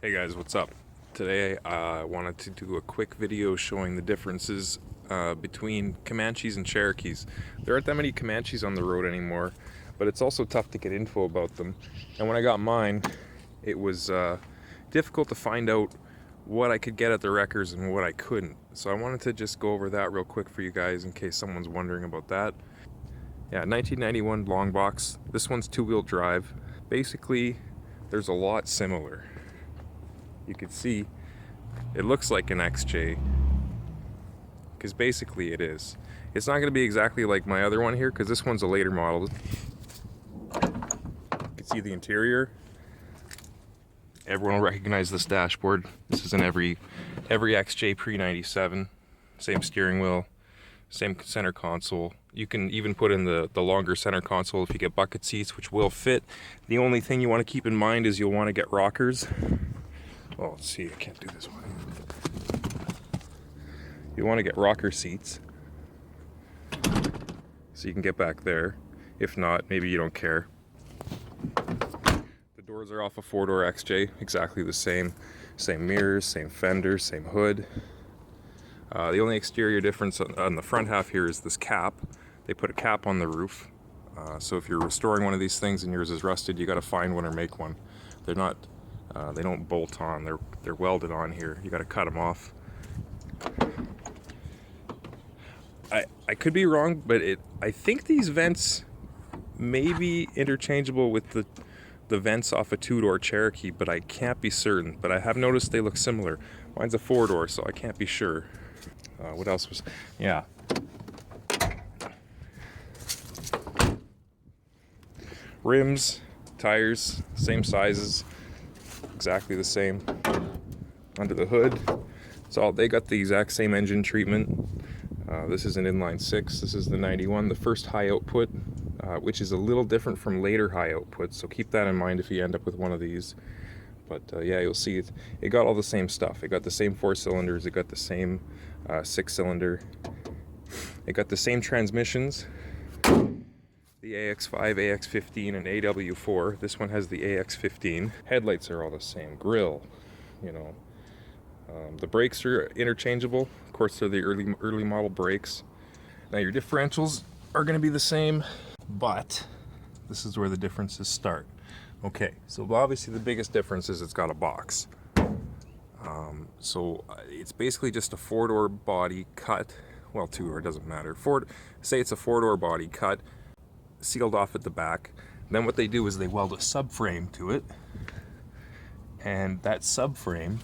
Hey guys, what's up? Today I wanted to do a quick video showing the differences between Comanches and Cherokees. There aren't that many Comanches on the road anymore, but it's also tough to get info about them. And when I got mine, it was difficult to find out what I could get at the wreckers and what I couldn't. So I wanted to just go over that real quick for you guys in case someone's wondering about that. Yeah, 1991 long box. This one's two-wheel drive. Basically, there's a lot similar. You can see it looks like an XJ, because basically it is. It's not going to be exactly like my other one here, because this one's a later model. You can see the interior. Everyone will recognize this dashboard. This is in every XJ pre-97. Same steering wheel, same center console. You can even put in the longer center console if you get bucket seats, which will fit. The only thing you want to keep in mind is you'll want to get rockers. Oh, let's see, I can't do this one. You want to get rocker seats so you can get back there. If not, maybe you don't care. The doors are off a four-door XJ, exactly the same. Same mirrors, same fenders, same hood. The only exterior difference on the front half here is this cap. They put a cap on the roof. So if you're restoring one of these things and yours is rusted, you got to find one or make one. They're not. They don't bolt on. They're welded on here. You got to cut them off. I could be wrong, but I think these vents may be interchangeable with the vents off a two-door Cherokee, but I can't be certain. But I have noticed they look similar. Mine's a four-door, so I can't be sure. What else was? Yeah. Rims, tires, same sizes. Exactly the same. Under the hood, they got the exact same engine treatment. This is an inline 6. This is the 91, the first high output, which is a little different from later high outputs, so keep that in mind if you end up with one of these. But yeah, you'll see it got all the same stuff. It got the same 4 cylinders, it got the same 6-cylinder, it got the same transmissions. The AX5, AX15, and AW4. This one has the AX15. Headlights are all the same. Grill, you know. The brakes are interchangeable. Of course, they're the early model brakes. Now your differentials are going to be the same, but this is where the differences start. Okay, so obviously the biggest difference is it's got a box. So it's basically just a 4-door body cut. Well, 2-door, doesn't matter. Say it's a 4-door body cut, sealed off at the back. Then what they do is they weld a subframe to it, and that subframe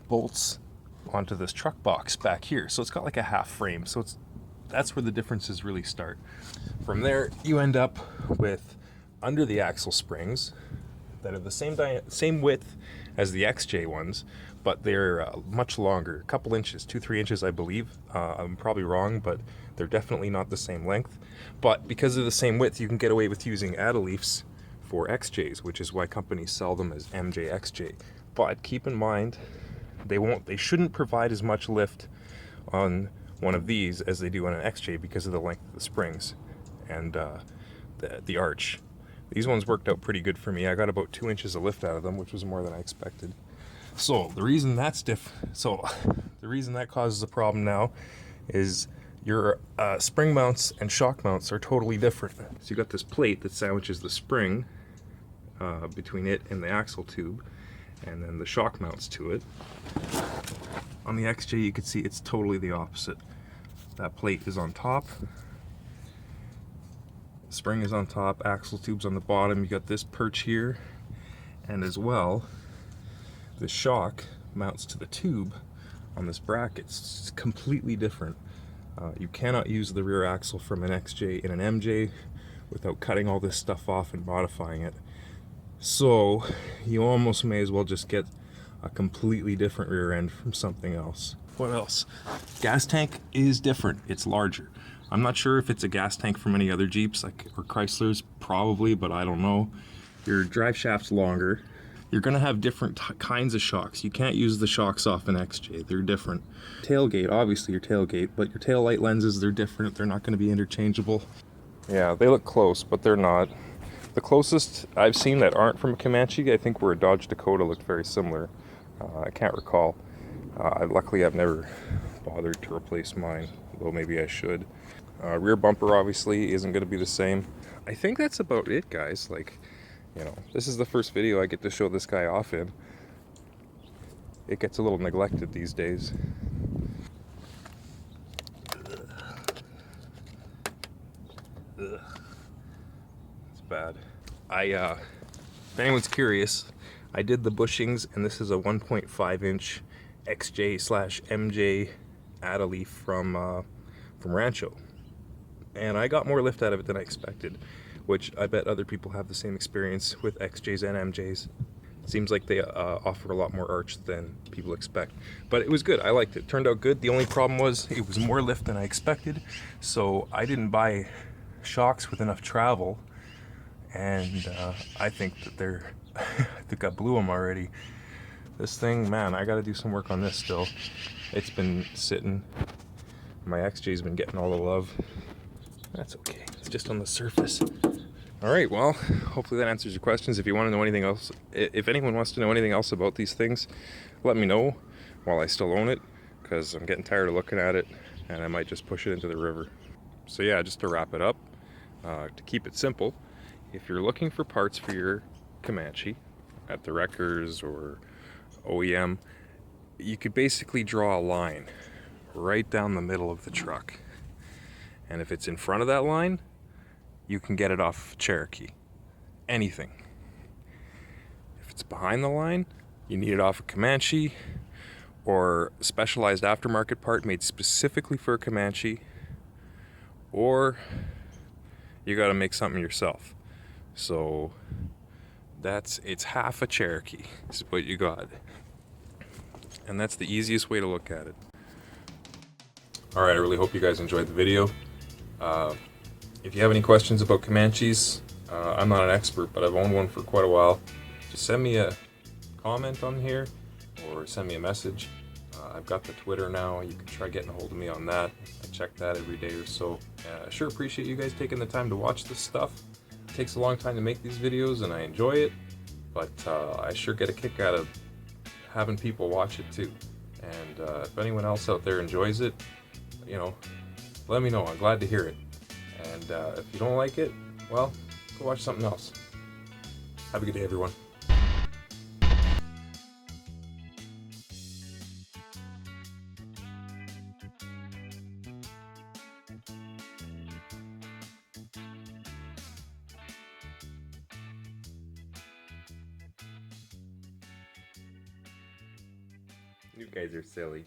bolts onto this truck box back here. So it's got like a half frame. So that's where the differences really start. From there, you end up with under the axle springs that are the same width as the XJ ones, but they're much longer, a couple inches, 2-3 inches, I believe. I'm probably wrong, but they're definitely not the same length. But because of the same width, you can get away with using add-a-leafs for XJs, which is why companies sell them as MJXJ. But keep in mind, they shouldn't provide as much lift on one of these as they do on an XJ because of the length of the springs and the arch. These ones worked out pretty good for me. I got about 2 inches of lift out of them, which was more than I expected. So the reason that causes a problem now is your spring mounts and shock mounts are totally different. So you got this plate that sandwiches the spring between it and the axle tube, and then the shock mounts to it. On the XJ, you can see it's totally the opposite. That plate is on top, spring is on top, axle tube's on the bottom. You got this perch here, and as well, the shock mounts to the tube on this bracket. It's completely different. You cannot use the rear axle from an XJ in an MJ without cutting all this stuff off and modifying it. So you almost may as well just get a completely different rear end from something else. What else? Gas tank is different. It's larger. I'm not sure if it's a gas tank from any other Jeeps or Chryslers, probably, but I don't know. Your drive shaft's longer. You're going to have different kinds of shocks. You can't use the shocks off an XJ. They're different. Tailgate, obviously your tailgate, but your tail light lenses, they're different. They're not going to be interchangeable. Yeah, they look close, but they're not. The closest I've seen that aren't from a Comanche, I think were a Dodge Dakota, looked very similar. I can't recall. Luckily, I've never bothered to replace mine, though maybe I should. Rear bumper obviously isn't going to be the same. I think that's about it, guys. Like, you know, this is the first video I get to show this guy off in. It gets a little neglected these days. Ugh. It's bad. If anyone's curious, I did the bushings, and this is a 1.5 inch XJ/MJ Adderleaf from Rancho. And I got more lift out of it than I expected, which I bet other people have the same experience with XJs and MJs. It seems like they offer a lot more arch than people expect. But it was good. I liked it. Turned out good. The only problem was it was more lift than I expected, so I didn't buy shocks with enough travel, and I think that they're I think I blew them already. This thing, man, I gotta do some work on this still. It's been sitting. My XJ's been getting all the love. That's okay, it's just on the surface. All right, well, hopefully that answers your questions. If you want to know anything else, if anyone wants to know anything else about these things, let me know while I still own it, because I'm getting tired of looking at it, and I might just push it into the river. So yeah, just to wrap it up, to keep it simple, if you're looking for parts for your Comanche at the wreckers or OEM, you could basically draw a line right down the middle of the truck. And if it's in front of that line, you can get it off Cherokee. Anything. If it's behind the line, you need it off a Comanche or a specialized aftermarket part made specifically for a Comanche, or you got to make something yourself. So it's half a Cherokee is what you got. And that's the easiest way to look at it. Alright, I really hope you guys enjoyed the video. If you have any questions about Comanches, I'm not an expert, but I've owned one for quite a while. Just send me a comment on here or send me a message. I've got the Twitter now. You can try getting a hold of me on that. I check that every day or so. I sure appreciate you guys taking the time to watch this stuff. It takes a long time to make these videos and I enjoy it, but I sure get a kick out of having people watch it too. And if anyone else out there enjoys it, you know, let me know. I'm glad to hear it. And if you don't like it, well, go watch something else. Have a good day, everyone. You guys are silly.